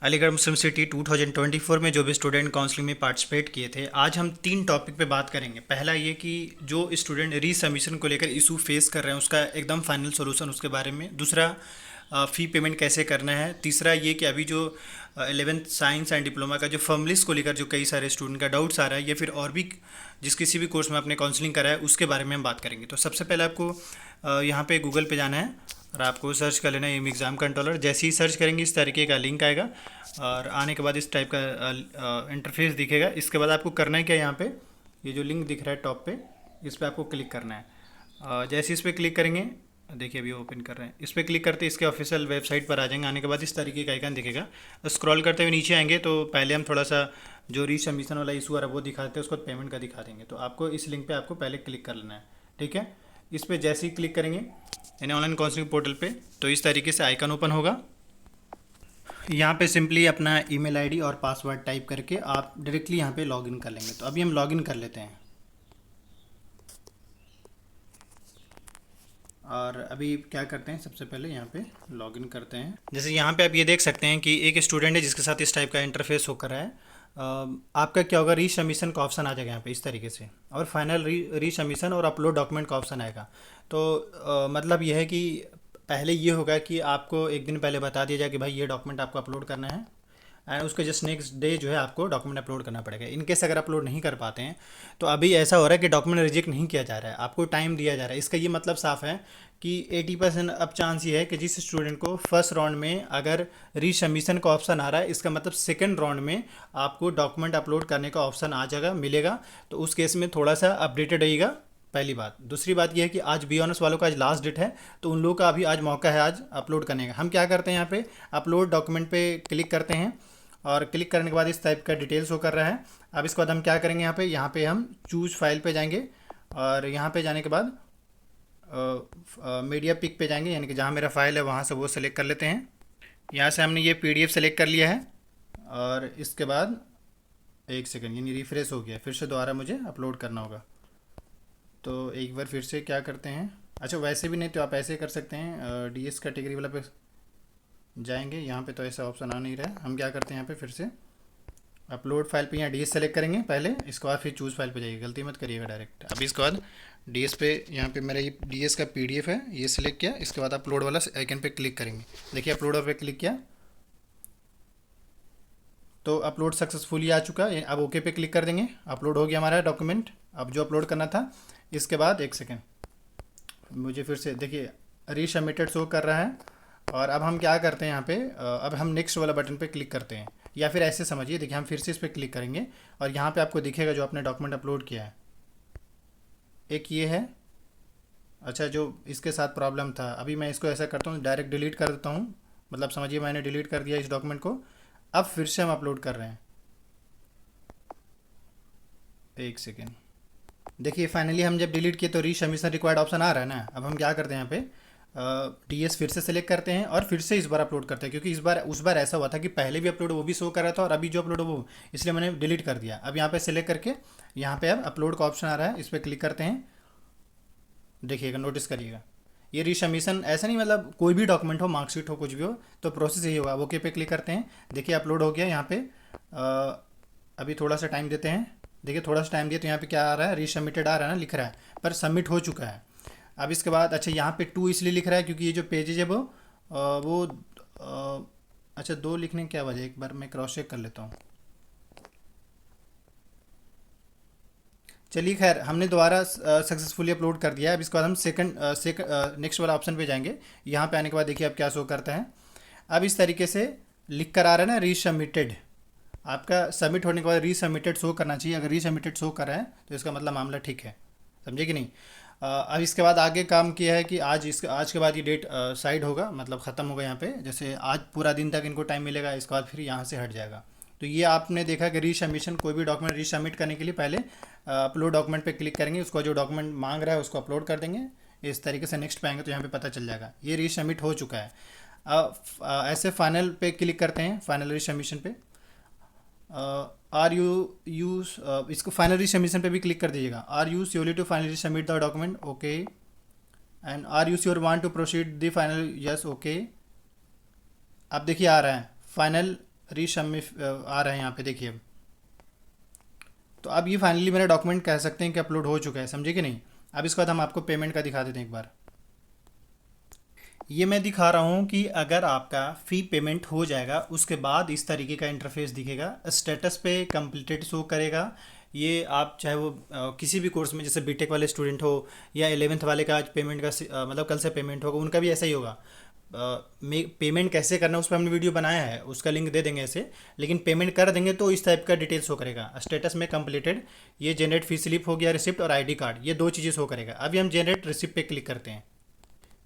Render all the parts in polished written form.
अलीगढ़ मुस्लिम city 2024 में जो भी स्टूडेंट काउंसलिंग में पार्टिसिपेट किए थे, आज हम 3 टॉपिक पे बात करेंगे। पहला ये कि जो स्टूडेंट रीसबमिशन को लेकर इशू फेस कर रहे हैं उसका एकदम फाइनल सॉल्यूशन उसके बारे में। दूसरा, फ़ी पेमेंट कैसे करना है। तीसरा ये कि अभी जो 11th साइंस एंड डिप्लोमा का जो फर्म लिस्ट को लेकर जो कई सारे स्टूडेंट का डाउट्स आ रहा है, या फिर और भी जिस किसी भी कोर्स में आपने काउंसलिंग करा है उसके बारे में हम बात करेंगे। तो सबसे पहले आपको यहाँ पे गूगल पे जाना है और आपको सर्च कर लेना है एग्ज़ाम कंट्रोलर। जैसे ही सर्च करेंगे इस तरीके का लिंक आएगा और आने के बाद इस टाइप का इंटरफेस दिखेगा। इसके बाद आपको करना है क्या, यहाँ पे ये जो लिंक दिख रहा है टॉप पे, इस पर आपको क्लिक करना है। जैसे इस पर क्लिक करेंगे, देखिए अभी ओपन कर रहे हैं, इस पर क्लिक करते इसके ऑफिशियल वेबसाइट पर आ जाएंगे। आने के बाद इस तरीके का आइकन दिखेगा। स्क्रॉल करते हुए नीचे आएंगे तो पहले हम थोड़ा सा जो रीसबमिशन वाला इशू आ रहा है वो दिखाते हैं, उसको पेमेंट का दिखा देंगे। तो आपको इस लिंक पे आपको पहले क्लिक कर लेना है, ठीक है। इस पर जैसे ही क्लिक करेंगे यानी ऑनलाइन काउंसलिंग पोर्टल पे, तो इस तरीके से आइकन ओपन होगा। यहाँ पे सिंपली अपना ईमेल आईडी और पासवर्ड टाइप करके आप डायरेक्टली यहाँ पे लॉगिन कर लेंगे। तो अभी हम लॉगिन कर लेते हैं और अभी क्या करते हैं, सबसे पहले यहाँ पे लॉगिन करते हैं। जैसे यहाँ पे आप ये देख सकते हैं कि एक स्टूडेंट है जिसके साथ इस टाइप का इंटरफेस होकर रहा है। आपका क्या होगा, रीसबमिशन का ऑप्शन आ जाएगा यहाँ पे इस तरीके से, और फाइनल रीसबमिशन और अपलोड डॉक्यूमेंट का ऑप्शन आएगा। तो मतलब यह है कि पहले ये होगा कि आपको एक दिन पहले बता दिया जाए कि भाई ये डॉक्यूमेंट आपको अपलोड करना है, एंड उसके जस्ट नेक्स्ट डे जो है आपको डॉक्यूमेंट अपलोड करना पड़ेगा। इनकेस अगर अपलोड नहीं कर पाते हैं तो अभी ऐसा हो रहा है कि डॉक्यूमेंट रिजेक्ट नहीं किया जा रहा है, आपको टाइम दिया जा रहा है। इसका ये मतलब साफ है कि 80% अब चांस ये है कि जिस स्टूडेंट को फर्स्ट राउंड में अगर रीसबमिशन का ऑप्शन आ रहा है, इसका मतलब सेकंड राउंड में आपको डॉक्यूमेंट अपलोड करने का ऑप्शन आ जाएगा, मिलेगा। तो उस केस में थोड़ा सा अपडेटेड रहिएगा, पहली बात। दूसरी बात यह है कि आज बी ऑनर्स वालों का आज लास्ट डेट है, तो उन लोगों का अभी आज मौका है आज अपलोड करने का। हम क्या करते हैं, यहाँ पे अपलोड डॉक्यूमेंट पे क्लिक करते हैं और क्लिक करने के बाद इस टाइप का डिटेल्स शो कर रहा है। अब इसके बाद हम क्या करेंगे, यहाँ पे हम चूज फाइल पे जाएंगे और यहाँ पे जाने के बाद मीडिया पिक पे जाएंगे, यानी कि जहाँ मेरा फाइल है वहाँ से वो सेलेक्ट कर लेते हैं। यहाँ से हमने ये पीडीएफ सेलेक्ट कर लिया है और इसके बाद एक सेकंड यानी रिफ्रेश हो गया, फिर से दोबारा मुझे अपलोड करना होगा। तो एक बार फिर से क्या करते हैं, अच्छा वैसे भी नहीं तो आप ऐसे कर सकते हैं, डीएस कैटेगरी वाला पे जाएंगे। यहाँ पे तो ऐसा ऑप्शन आ नहीं रहा है, हम क्या करते हैं यहाँ पे फिर से अपलोड फाइल पे यहाँ डीएस सेलेक्ट करेंगे पहले, इसके बाद फिर चूज़ फाइल पे जाइए, गलती मत करिएगा डायरेक्ट। अभी इसके बाद डीएस पे यहाँ पे मेरा ये डीएस का पीडीएफ है, ये सिलेक्ट किया। इसके बाद अपलोड वाला आइकन पे क्लिक करेंगे। देखिए अपलोड पे क्लिक किया तो अपलोड सक्सेसफुली आ चुका है। अब ओके पे क्लिक कर देंगे, अपलोड हो गया हमारा डॉक्यूमेंट। अब जो अपलोड करना था, इसके बाद एक सेकेंड मुझे फिर से देखिए रीसबमिटेड शो कर रहा है। और अब हम क्या करते हैं यहाँ पे, अब हम नेक्स्ट वाला बटन पे क्लिक करते हैं, या फिर ऐसे समझिए, देखिए हम फिर से इस पर क्लिक करेंगे और यहाँ पे आपको दिखेगा जो आपने डॉक्यूमेंट अपलोड किया है। एक ये है, अच्छा जो इसके साथ प्रॉब्लम था, अभी मैं इसको ऐसा करता हूँ डायरेक्ट डिलीट कर देता हूँ, मतलब समझिए मैंने डिलीट कर दिया इस डॉक्यूमेंट को। अब फिर से हम अपलोड कर रहे हैं, एक सेकेंड। देखिए फाइनली हम जब डिलीट किए तो रीसबमिशन रिक्वायर्ड ऑप्शन आ रहा है ना। अब हम क्या करते हैं, यहाँ पे डीएस फिर से सेलेक्ट करते हैं और फिर से इस बार अपलोड करते हैं, क्योंकि इस बार उस बार ऐसा हुआ था कि पहले भी अपलोड वो भी शो कर रहा था और अभी जो अपलोड वो, इसलिए मैंने डिलीट कर दिया। अब यहाँ पे सेलेक्ट करके यहाँ पे अब अपलोड का ऑप्शन आ रहा है, इस पर क्लिक करते हैं। देखिएगा, नोटिस करिएगा, ये रीसबमिशन ऐसा नहीं मतलब कोई भी डॉक्यूमेंट हो, मार्कशीट हो, कुछ भी हो, तो प्रोसेस यही होगा। ओके पे क्लिक करते हैं, देखिए अपलोड हो गया यहाँ पे। अभी थोड़ा सा टाइम देते हैं, देखिए थोड़ा सा टाइम दिया तो यहाँ पे क्या आ रहा है, रीसबमिटेड आ रहा है ना, लिख रहा है, पर सबमिट हो चुका है। अब इसके बाद अच्छा यहाँ पे 2 इसलिए लिख रहा है क्योंकि ये जो पेजेज है वो अच्छा 2 लिखने की क्या वजह है, एक बार मैं क्रॉस चेक कर लेता हूँ। चलिए खैर, हमने दोबारा सक्सेसफुली अपलोड कर दिया है। अब इसके बाद हम नेक्स्ट वाला ऑप्शन पे जाएंगे। यहाँ पे आने के बाद देखिए अब क्या शो करता है। अब इस तरीके से लिख कर आ रहा है ना, रीसबमिटेड। आपका सबमिट होने के बाद रीसबमिटेड शो करना चाहिए। अगर रीसबमिटेड शो कर रहा है तो इसका मतलब मामला ठीक है, समझे कि नहीं। अब इसके बाद आगे काम किया है कि आज के बाद ये डेट साइड होगा, मतलब ख़त्म होगा यहाँ पे। जैसे आज पूरा दिन तक इनको टाइम मिलेगा, इसके बाद फिर यहाँ से हट जाएगा। तो ये आपने देखा कि रीसबमिशन, कोई भी डॉक्यूमेंट रीसबमिट करने के लिए पहले अपलोड डॉक्यूमेंट पे क्लिक करेंगे, उसको जो डॉक्यूमेंट मांग रहा है उसको अपलोड कर देंगे। इस तरीके से नेक्स्ट पे आएंगे तो यहाँ पे पता चल जाएगा ये रीसबमिट हो चुका है। अब ऐसे फाइनल पे क्लिक करते हैं, फाइनल रीसबमिशन पे। आर यू यूज इसको फाइनली सबमिशन पे भी क्लिक कर दीजिएगा। Are you surely to finally submit the document, okay. And are you sure want to proceed the final, yes, okay. अब देखिए आ रहा है फाइनल रीसबमिट आ रहा है यहाँ पे, देखिए। तो अब ये फाइनली मेरा डॉक्यूमेंट कह सकते हैं कि अपलोड हो चुका है, समझे कि नहीं। अब इसके बाद हम आपको पेमेंट का दिखा देते हैं एक बार। ये मैं दिखा रहा हूँ कि अगर आपका फ़ी पेमेंट हो जाएगा उसके बाद इस तरीके का इंटरफेस दिखेगा, स्टेटस पे कंप्लीटेड शो करेगा। ये आप चाहे वो किसी भी कोर्स में, जैसे बीटेक वाले स्टूडेंट हो या 11th वाले का आज पेमेंट का मतलब कल से पेमेंट होगा, उनका भी ऐसा ही होगा। पेमेंट कैसे करना है उस पर हमने वीडियो बनाया है, उसका लिंक दे देंगे ऐसे। लेकिन पेमेंट कर देंगे तो इस टाइप का डिटेल्स शो करेगा, स्टेटस में कंप्लीटेड, ये जनरेट फी स्लिप हो गया, रिसिप्ट और आईडी कार्ड, ये दो चीज़ें शो करेगा। अभी हम जनरेट रिसिप्ट पे क्लिक करते हैं।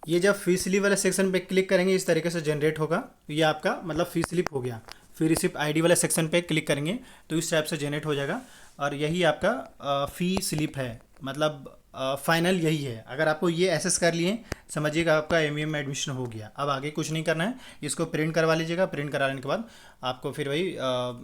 ये जब फी स्लिप वाले सेक्शन पे क्लिक करेंगे इस तरीके से जनरेट होगा। तो ये आपका मतलब फी स्लिप हो गया। फिर रिसिप्ट आईडी वाले सेक्शन पे क्लिक करेंगे तो इस टाइप से जनरेट हो जाएगा। और यही आपका फ़ी स्लिप है, मतलब फाइनल यही है। अगर आपको ये एसेस कर लिए, समझिएगा आपका एमयूएम में एडमिशन हो गया। अब आगे कुछ नहीं करना है, इसको प्रिंट करवा लीजिएगा। प्रिंट कराने के बाद आपको फिर वही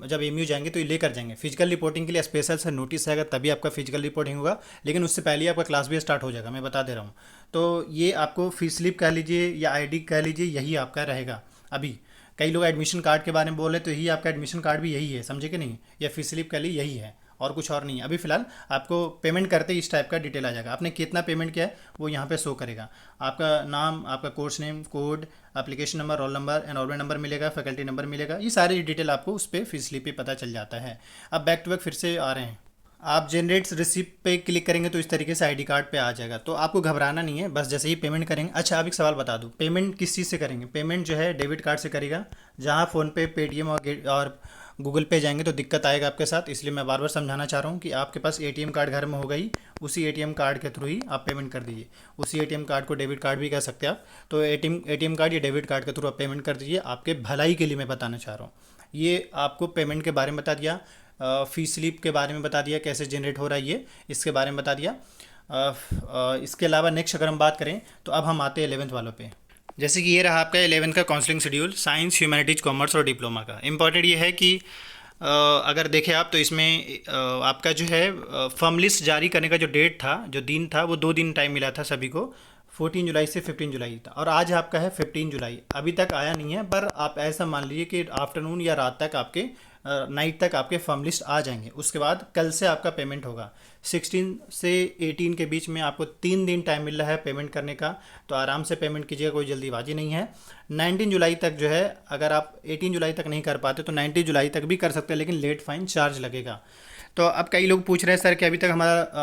जब एमयू जाएंगे तो ये लेकर जाएंगे। फिजिकल रिपोर्टिंग के लिए स्पेशल से नोटिस आएगा, तभी आपका फिजिकल रिपोर्टिंग होगा। लेकिन उससे पहले ही आपका क्लास भी स्टार्ट हो जाएगा, मैं बता दे रहा हूँ। तो ये आपको फी स्लिप कह लीजिए या आईडी कह लीजिए, यही आपका रहेगा। अभी कई लोग एडमिशन कार्ड के बारे में बोल रहे हैं, तो यही आपका एडमिशन कार्ड भी यही है, समझे कि नहीं। या फी स्लिप कह लीजिए, यही है और कुछ और नहीं है। अभी फिलहाल आपको पेमेंट करते ही इस टाइप का डिटेल आ जाएगा। आपने कितना पेमेंट किया है वो यहाँ पे शो करेगा। आपका नाम, आपका course name, code, application number, roll number, enrolment number मिलेगा, फैकल्टी नंबर मिलेगा। ये सारी डिटेल आपको उस पर फी स्लिप पे पता चल जाता है। अब बैक टू बैक फिर से आ रहे हैं। आप जनरेट रिसिप्ट पे क्लिक करेंगे तो इस तरीके से आईडी कार्ड पे आ जाएगा। तो आपको घबराना नहीं है, बस जैसे ही पेमेंट करेंगे। अच्छा, अब एक सवाल बता दूं, पेमेंट किस चीज़ से करेंगे? पेमेंट जो है डेबिट कार्ड से करेगा। जहां फ़ोनपे, पेटीएम और गूगल पे जाएंगे तो दिक्कत आएगा आपके साथ, इसलिए मैं बार बार समझाना चाह रहा हूँ कि आपके पास एटीएम कार्ड घर में होगा ही, उसी एटीएम कार्ड के थ्रू ही आप पेमेंट कर दीजिए। उसी एटीएम कार्ड को डेबिट कार्ड भी कह सकते हैं आप। तो एटीएम कार्ड या डेबिट कार्ड के थ्रू आप पेमेंट कर दीजिए। आपके भलाई के लिए मैं बताना चाह रहा हूँ। ये आपको पेमेंट के बारे में बता दिया, फ़ी स्लिप के बारे में बता दिया, कैसे जनरेट हो रहा है ये, इसके बारे में बता दिया। इसके अलावा नेक्स्ट अगर हम बात करें तो अब हम आते हैं 11th वालों पे। जैसे कि ये रहा आपका 11th का counselling schedule, science, humanities, commerce और डिप्लोमा का। इंपॉर्टेंट ये है कि अगर देखें आप तो इसमें आपका जो है फॉर्म लिस्ट जारी करने का जो डेट था, जो दिन था, वो 2 दिन टाइम मिला था सभी को। 14 जुलाई से 15 जुलाई था, और आज आपका है 15 जुलाई। अभी तक आया नहीं है, पर आप ऐसा मान लीजिए कि आफ्टरनून या रात तक आपके नाइट तक आपके फॉर्म लिस्ट आ जाएंगे। उसके बाद कल से आपका पेमेंट होगा। 16 से 18 के बीच में आपको 3 दिन टाइम मिल रहा है पेमेंट करने का, तो आराम से पेमेंट कीजिएगा, कोई जल्दीबाजी नहीं है। 19 जुलाई तक जो है, अगर आप 18 जुलाई तक नहीं कर पाते तो 19 जुलाई तक भी कर सकते हैं, लेकिन लेट फाइन चार्ज लगेगा। तो अब कई लोग पूछ रहे हैं सर कि अभी तक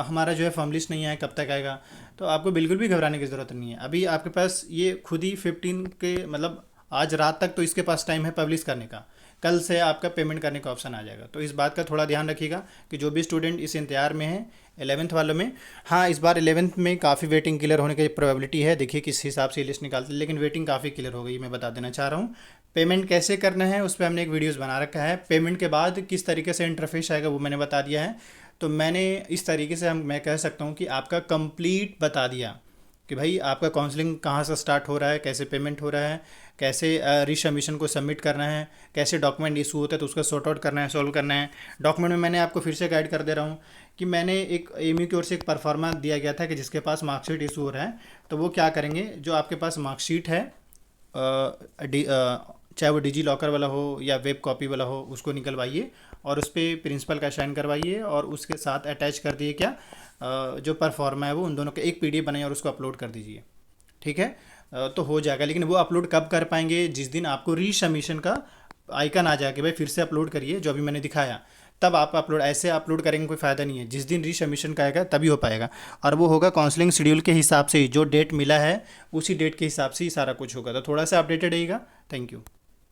हमारा जो है फॉर्म लिस्ट नहीं आया, कब तक आएगा? तो आपको बिल्कुल भी घबराने की ज़रूरत नहीं है। अभी आपके पास ये खुद ही 15 के मतलब आज रात तक तो इसके पास टाइम है पब्लिश करने का। कल से आपका पेमेंट करने का ऑप्शन आ जाएगा। तो इस बात का थोड़ा ध्यान रखिएगा कि जो भी स्टूडेंट इस इंतजार में है 11th वालों में। हाँ, इस बार 11th में काफ़ी वेटिंग क्लियर होने की प्रोबेबिलिटी है। देखिए किस हिसाब से लिस्ट निकालते हैं, लेकिन वेटिंग काफ़ी क्लियर हो गई, मैं बता देना चाह रहा हूँ। पेमेंट कैसे करना है उस पर हमने एक वीडियोस बना रखा है। पेमेंट के बाद किस तरीके से इंटरफेस आएगा वो मैंने बता दिया है। तो मैंने इस तरीके से मैं कह सकता हूँ कि आपका कंप्लीट बता दिया कि भाई आपका काउंसलिंग कहाँ से स्टार्ट हो रहा है, कैसे पेमेंट हो रहा है, कैसे रिसबमिशन को सबमिट करना है, कैसे डॉक्यूमेंट इशू होता है तो उसका सॉर्ट आउट करना है, सॉल्व करना है। डॉक्यूमेंट में मैंने आपको फिर से गाइड कर दे रहा हूँ कि मैंने एक एमयू की ओर से एक परफॉर्मा दिया गया था कि जिसके पास मार्कशीट इशू हो रहा है तो वो क्या करेंगे, जो आपके पास मार्कशीट है चाहे वो डिजी लॉकर वाला हो या वेब कॉपी वाला हो, उसको निकलवाइए और उस पर प्रिंसिपल का साइन करवाइए और उसके साथ अटैच कर दिए क्या जो परफॉर्मा है वो, उन दोनों का एक पीडीएफ बनाइए और उसको अपलोड कर दीजिए। ठीक है, तो हो जाएगा। लेकिन वो अपलोड कब कर पाएंगे? जिस दिन आपको रीसबमिशन का आइकन आ जाए कि भाई फिर से अपलोड करिए, जो अभी मैंने दिखाया, तब आप अपलोड। ऐसे अपलोड करेंगे कोई फ़ायदा नहीं है। जिस दिन रीसबमिशन का आएगा तभी हो पाएगा, और वो होगा काउंसलिंग शेड्यूल के हिसाब से ही। जो डेट मिला है उसी डेट के हिसाब से ही सारा कुछ होगा। तो थोड़ा सा अपडेटेड रहिएगा। Thank you.